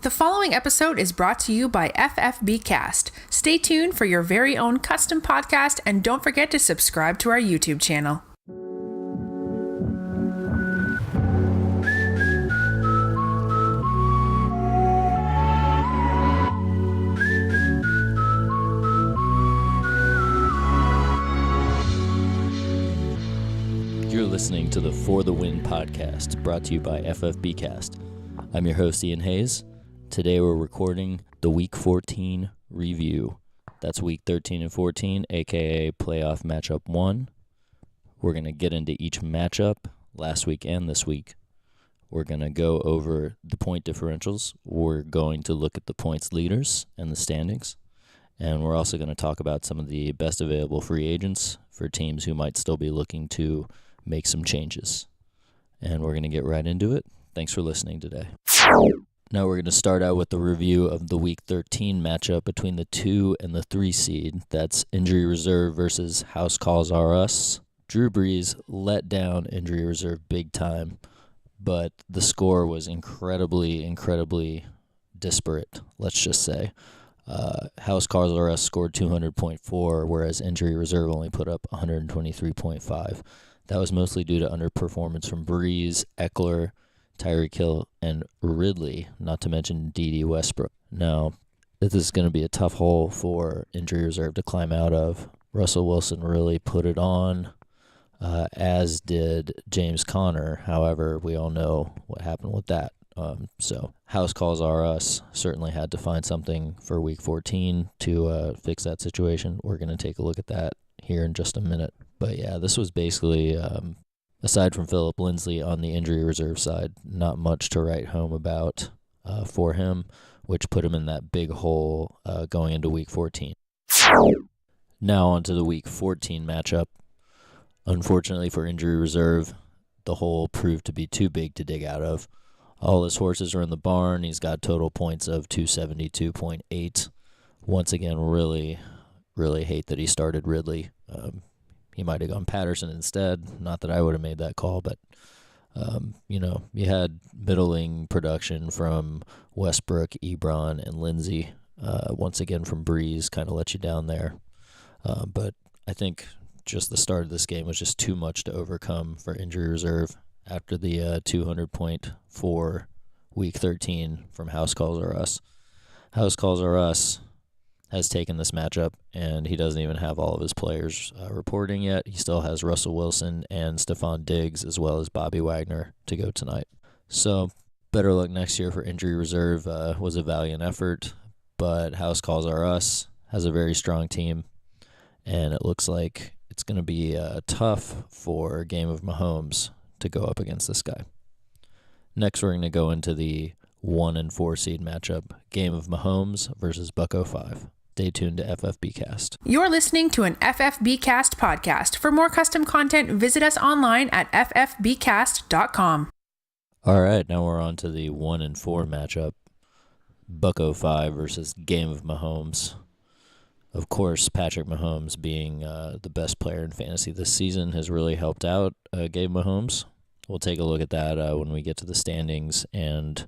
The following episode is brought to you by FFB Cast. Stay tuned for your very own custom podcast, and don't forget to subscribe to our YouTube channel. You're listening to the For the Win podcast, brought to you by FFB Cast. I'm your host, Ian Hayes. Today we're recording the Week 14 review. That's Week 13 and 14, aka Playoff Matchup 1. We're going to get into each matchup last week and this week. We're going to go over the point differentials. We're going to look at the points leaders and the standings. And we're also going to talk about some of the best available free agents for teams who might still be looking to make some changes. And we're going to get right into it. Thanks for listening today. Now we're going to start out with the review of the Week 13 matchup between the 2 and the 3 seed. That's injury reserve versus House Calls R Us. Drew Brees let down injury reserve big time, but the score was incredibly disparate, let's just say. House Calls R Us scored 200.4, whereas injury reserve only put up 123.5. That was mostly due to underperformance from Brees, Eckler, Tyreek Hill, and Ridley, not to mention D.D. Westbrook. Now, this is going to be a tough hole for injury reserve to climb out of. Russell Wilson really put it on, as did James Conner. However, we all know what happened with that. So House Calls R Us certainly had to find something for Week 14 to fix that situation. We're going to take a look at that here in just a minute. But yeah, this was basically... aside from Phillip Lindsay on the injury reserve side, not much to write home about for him, which put him in that big hole going into Week 14. Now on to the Week 14 matchup. Unfortunately for injury reserve, the hole proved to be too big to dig out of. All his horses are in the barn. He's got total points of 272.8. Once again, really hate that he started Ridley. He might have gone Patterson instead. Not that I would have made that call, but, you had middling production from Westbrook, Ebron, and Lindsay. Once again from Brees, kind of let you down there. But I think just the start of this game was just too much to overcome for injury reserve after the 200.4 Week 13 from House Calls R Us. House Calls R Us has taken this matchup, and he doesn't even have all of his players reporting yet. He still has Russell Wilson and Stephon Diggs, as well as Bobby Wagner, to go tonight. So, better luck next year for injury reserve. Was a valiant effort, but House Calls R Us has a very strong team, and it looks like it's going to be tough for Game of Mahomes to go up against this guy. Next, we're going to go into the 1 and 4 seed matchup, Game of Mahomes versus Bucko 5. Stay tuned to FFB Cast. You're listening to an FFB Cast podcast. For more custom content, visit us online at ffbcast.com. All right, now we're on to the 1 and 4 matchup, Bucko 5 versus Game of Mahomes. Of course, Patrick Mahomes being the best player in fantasy this season has really helped out Game Mahomes. We'll take a look at that when we get to the standings and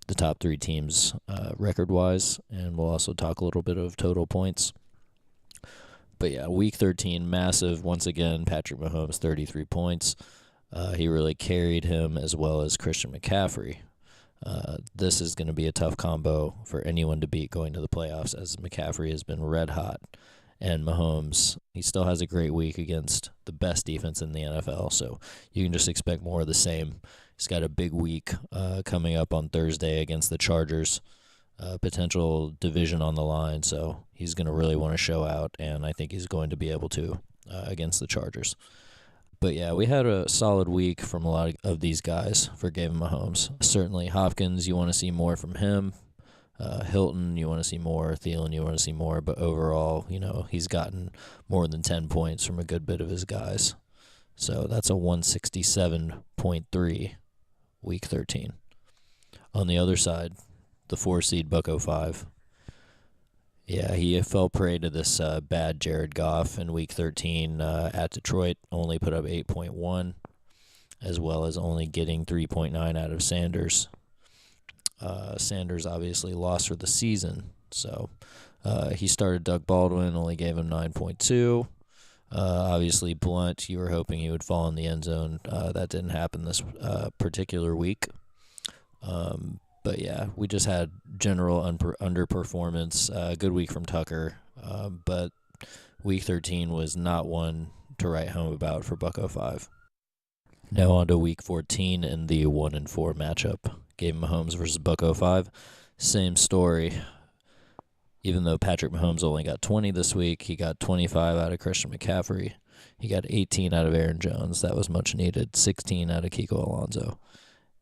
the top 3 teams record-wise, and we'll also talk a little bit of total points. But yeah, Week 13, massive. Once again, Patrick Mahomes, 33 points. He really carried him, as well as Christian McCaffrey. This is going to be a tough combo for anyone to beat going to the playoffs, as McCaffrey has been red hot. And Mahomes, he still has a great week against the best defense in the NFL, so you can just expect more of the same. He's got a big week coming up on Thursday against the Chargers, potential division on the line, so he's going to really want to show out, and I think he's going to be able to against the Chargers. But yeah, we had a solid week from a lot of these guys for Game of Mahomes. Certainly Hopkins, you want to see more from him. Hilton, you want to see more. Thielen, you want to see more. But overall, he's gotten more than 10 points from a good bit of his guys. So that's a 167.3 Week 13. On the other side, the 4 seed Bucko 5. Yeah, he fell prey to this bad Jared Goff in Week 13 at Detroit. Only put up 8.1, as well as only getting 3.9 out of Sanders. Sanders obviously lost for the season, so he started Doug Baldwin, only gave him 9.2. Obviously, Blunt, you were hoping he would fall in the end zone. That didn't happen this particular week. But yeah, we just had general underperformance. Good week from Tucker, but week 13 was not one to write home about for Bucko 5. Now on to week 14 and the 1-4 matchup. Game Mahomes versus Bucko 5. Same story. Even though Patrick Mahomes only got 20 this week, he got 25 out of Christian McCaffrey. He got 18 out of Aaron Jones. That was much needed. 16 out of Kiko Alonso.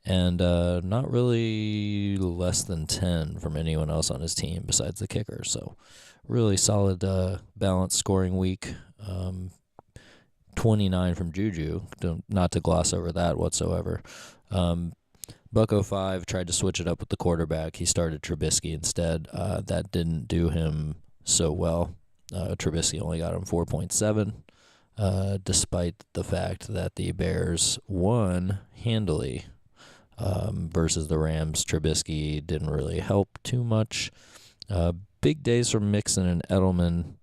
And not really less than 10 from anyone else on his team besides the kicker. So really solid balanced scoring week. 29 from Juju, not to gloss over that whatsoever. Bucko 5 tried to switch it up with the quarterback. He started Trubisky instead. That didn't do him so well. Trubisky only got him 4.7, despite the fact that the Bears won handily versus the Rams. Trubisky didn't really help too much. Big days from Mixon and Edelman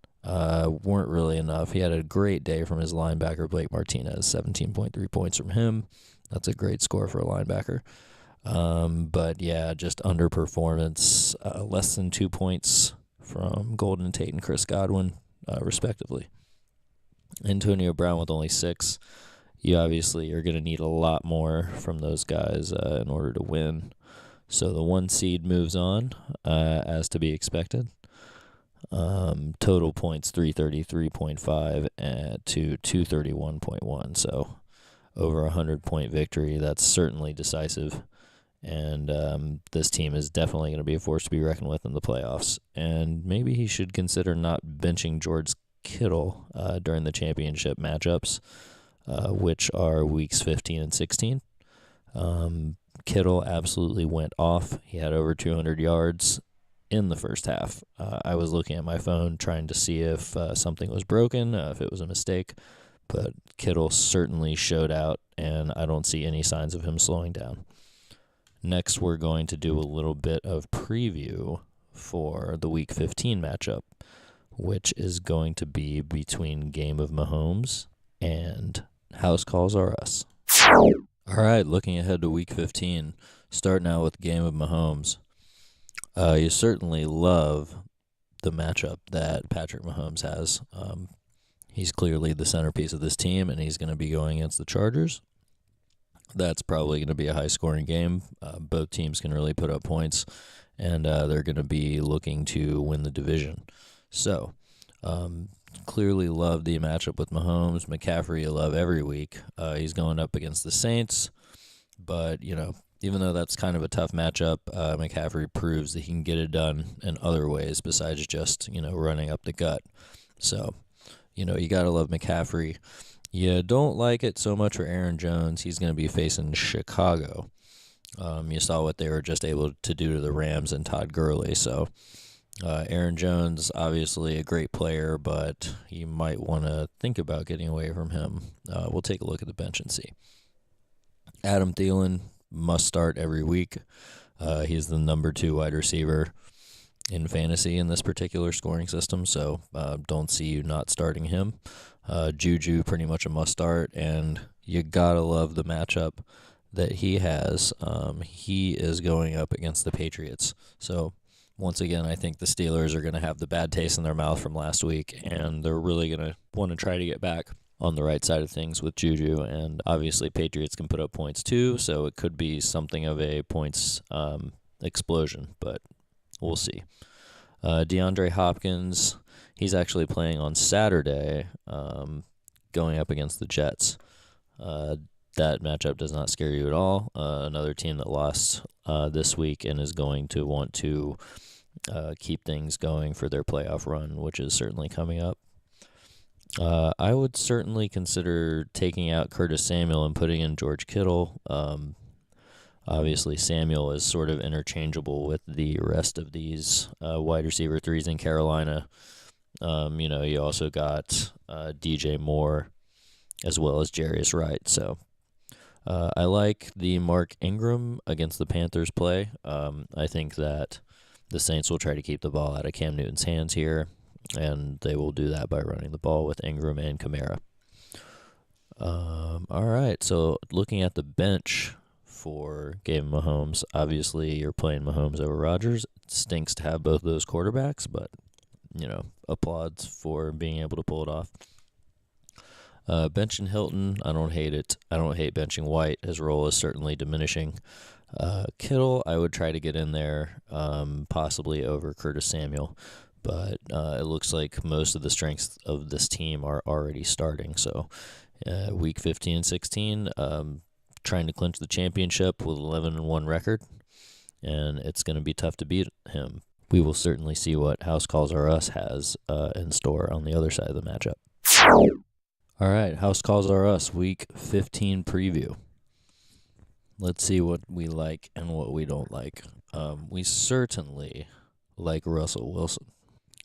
weren't really enough. He had a great day from his linebacker, Blake Martinez, 17.3 points from him. That's a great score for a linebacker. But yeah, just underperformance, less than 2 points from Golden Tate and Chris Godwin, respectively. Antonio Brown with only 6. You obviously are going to need a lot more from those guys in order to win. So the 1 seed moves on, as to be expected. Total points 333.5 to 231.1. So over 100-point victory. That's certainly decisive. And this team is definitely going to be a force to be reckoned with in the playoffs. And maybe he should consider not benching George Kittle during the championship matchups, which are weeks 15 and 16. Kittle absolutely went off. He had over 200 yards in the first half. I was looking at my phone trying to see if something was broken, if it was a mistake. But Kittle certainly showed out, and I don't see any signs of him slowing down. Next, we're going to do a little bit of preview for the Week 15 matchup, which is going to be between Game of Mahomes and House Calls Are Us. All right, looking ahead to Week 15, starting out with Game of Mahomes. You certainly love the matchup that Patrick Mahomes has. He's clearly the centerpiece of this team, and he's going to be going against the Chargers. That's probably going to be a high-scoring game. Both teams can really put up points, and they're going to be looking to win the division. So, clearly love the matchup with Mahomes. McCaffrey you love every week. He's going up against the Saints, but, even though that's kind of a tough matchup, McCaffrey proves that he can get it done in other ways besides just, running up the gut. So, you got to love McCaffrey. You don't like it so much for Aaron Jones. He's going to be facing Chicago. You saw what they were just able to do to the Rams and Todd Gurley. So Aaron Jones, obviously a great player, but you might want to think about getting away from him. We'll take a look at the bench and see. Adam Thielen must start every week. He's the number 2 wide receiver in fantasy in this particular scoring system, so don't see you not starting him. Juju, pretty much a must-start, and you gotta love the matchup that he has. He is going up against the Patriots. So, once again, I think the Steelers are going to have the bad taste in their mouth from last week, and they're really going to want to try to get back on the right side of things with Juju. And obviously, Patriots can put up points too, so it could be something of a points explosion, but we'll see. DeAndre Hopkins, he's actually playing on Saturday, going up against the Jets. That matchup does not scare you at all. Another team that lost this week and is going to want to keep things going for their playoff run, which is certainly coming up. I would certainly consider taking out Curtis Samuel and putting in George Kittle. Obviously, Samuel is sort of interchangeable with the rest of these wide receiver threes in Carolina. You also got DJ Moore as well as Jarius Wright. So I like the Mark Ingram against the Panthers play. I think that the Saints will try to keep the ball out of Cam Newton's hands here, and they will do that by running the ball with Ingram and Kamara. All right, so looking at the bench for Game Mahomes, obviously you're playing Mahomes over Rodgers. It stinks to have both those quarterbacks, but, applauds for being able to pull it off. Benching Hilton, I don't hate it. I don't hate benching White. His role is certainly diminishing. Kittle, I would try to get in there, possibly over Curtis Samuel, but it looks like most of the strengths of this team are already starting. So week 15 and 16, trying to clinch the championship with 11-1 record, and it's going to be tough to beat him. We will certainly see what House Calls Are Us has in store on the other side of the matchup. All right, House Calls Are Us, Week 15 preview. Let's see what we like and what we don't like. We certainly like Russell Wilson.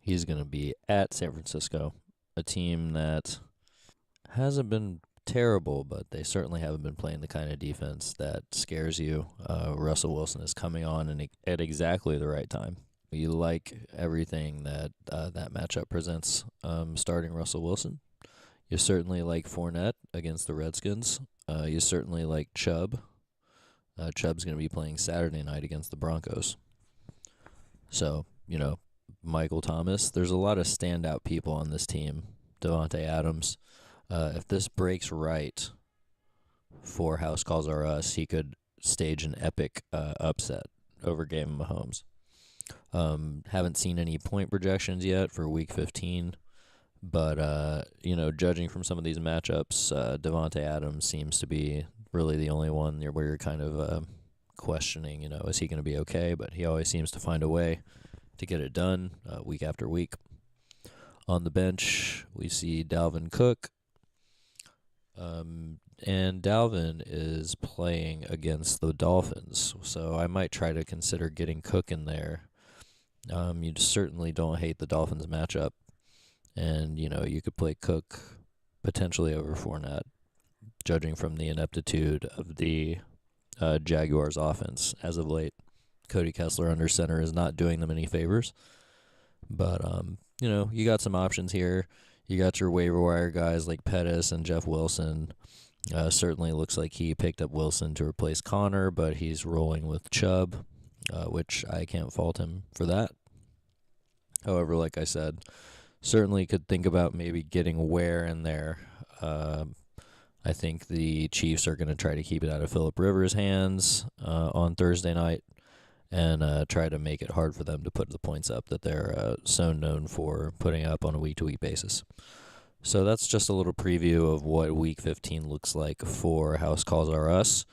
He's going to be at San Francisco, a team that hasn't been terrible, but they certainly haven't been playing the kind of defense that scares you. Russell Wilson is coming on at exactly the right time. You like everything that that matchup presents, starting Russell Wilson. You certainly like Fournette against the Redskins. You certainly like Chubb. Chubb's going to be playing Saturday night against the Broncos. So, Michael Thomas. There's a lot of standout people on this team. Devontae Adams. If this breaks right for House Calls Are Us, he could stage an epic upset over Game Mahomes. Haven't seen any point projections yet for Week 15. But, judging from some of these matchups, Devontae Adams seems to be really the only one where you're kind of questioning, is he going to be okay? But he always seems to find a way to get it done week after week. On the bench, we see Dalvin Cook. And Dalvin is playing against the Dolphins, so I might try to consider getting Cook in there. You certainly don't hate the Dolphins matchup. And, you could play Cook potentially over Fournette, judging from the ineptitude of the Jaguars offense as of late. Cody Kessler under center is not doing them any favors. But, you got some options here. You got your waiver wire guys like Pettis and Jeff Wilson. Certainly looks like he picked up Wilson to replace Connor, but he's rolling with Chubb, which I can't fault him for that. However, like I said, certainly could think about maybe getting Ware in there. I think the Chiefs are going to try to keep it out of Phillip Rivers' hands on Thursday night and try to make it hard for them to put the points up that they're so known for putting up on a week-to-week basis. So that's just a little preview of what Week 15 looks like for House Calls Are Us.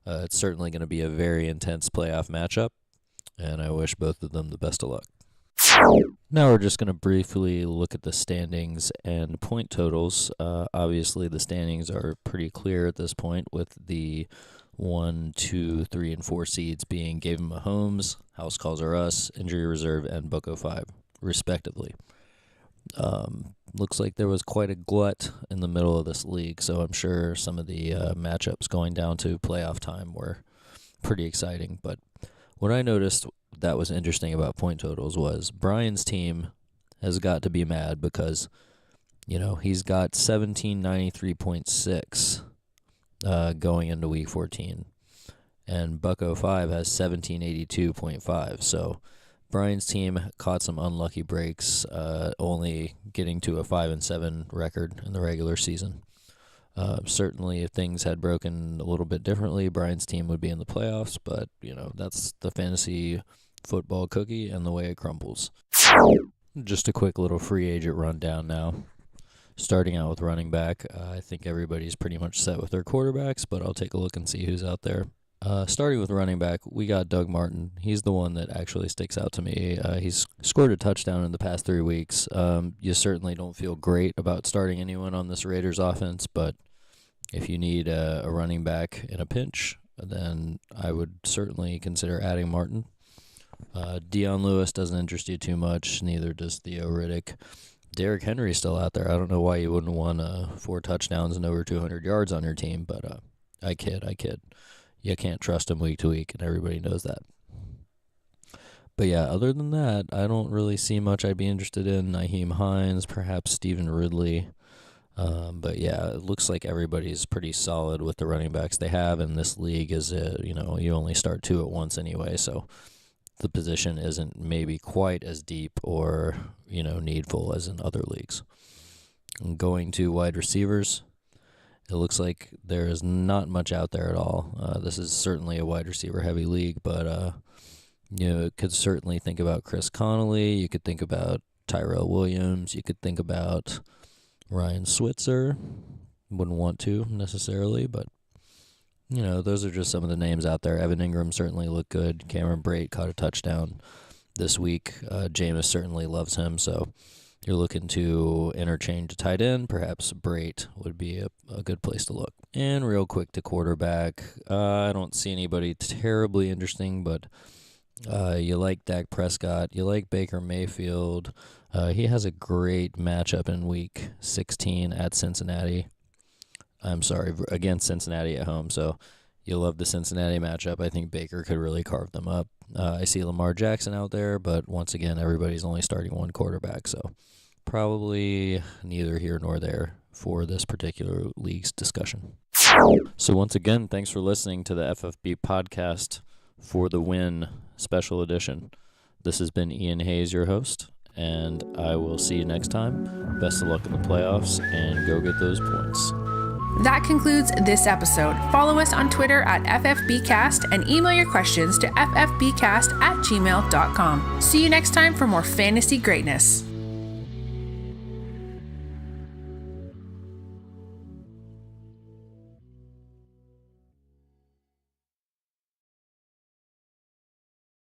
It's certainly going to be a very intense playoff matchup, and I wish both of them the best of luck. Now we're just going to briefly look at the standings and point totals. Obviously, the standings are pretty clear at this point, with the 1, 2, 3, and 4 seeds being Game Mahomes, House Calls Are Us, Injury Reserve, and Bucko 5, respectively. Looks like there was quite a glut in the middle of this league, so I'm sure some of the matchups going down to playoff time were pretty exciting. But what I noticed that was interesting about point totals was Brian's team has got to be mad because, he's got 1793.6 going into Week 14, and Bucko 5 has 1782.5. So Brian's team caught some unlucky breaks, only getting to a 5-7 record in the regular season. Certainly, if things had broken a little bit differently, Brian's team would be in the playoffs, but, that's the fantasy football cookie and the way it crumbles. Just a quick little free agent rundown now. Starting out with running back, I think everybody's pretty much set with their quarterbacks, but I'll take a look and see who's out there. Starting with running back, we got Doug Martin. He's the one that actually sticks out to me. He's scored a touchdown in the past 3 weeks. You certainly don't feel great about starting anyone on this Raiders offense, but if you need a running back in a pinch, then I would certainly consider adding Martin. Dion Lewis doesn't interest you too much, neither does Theo Riddick. Derrick Henry's still out there. I don't know why you wouldn't want 4 touchdowns and over 200 yards on your team, but I kid. You can't trust him week to week, and everybody knows that. But yeah, other than that, I don't really see much I'd be interested in. Naheem Hines, perhaps Stephen Ridley. But yeah, it looks like everybody's pretty solid with the running backs they have, and this league is, you only start 2 at once anyway, so the position isn't maybe quite as deep or, needful as in other leagues. And going to wide receivers, it looks like there is not much out there at all. This is certainly a wide receiver heavy league, but you could certainly think about Chris Connolly. You could think about Tyrell Williams. You could think about Ryan Switzer. Wouldn't want to necessarily, but those are just some of the names out there. Evan Ingram certainly looked good. Cameron Brate caught a touchdown this week. Jameis certainly loves him, so you're looking to interchange a tight end, perhaps Brate would be a good place to look. And real quick to quarterback, I don't see anybody terribly interesting, but you like Dak Prescott, you like Baker Mayfield. He has a great matchup in Week 16 at Cincinnati. I'm sorry, against Cincinnati at home. So you love the Cincinnati matchup. I think Baker could really carve them up. I see Lamar Jackson out there, but once again, everybody's only starting one quarterback. So probably neither here nor there for this particular league's discussion. So once again, thanks for listening to the FFB podcast for the win special edition. This has been Ian Hayes, your host, and I will see you next time. Best of luck in the playoffs, and go get those points. That concludes this episode. Follow us on Twitter at FFBcast and email your questions to ffbcast@gmail.com. See you next time for more fantasy greatness.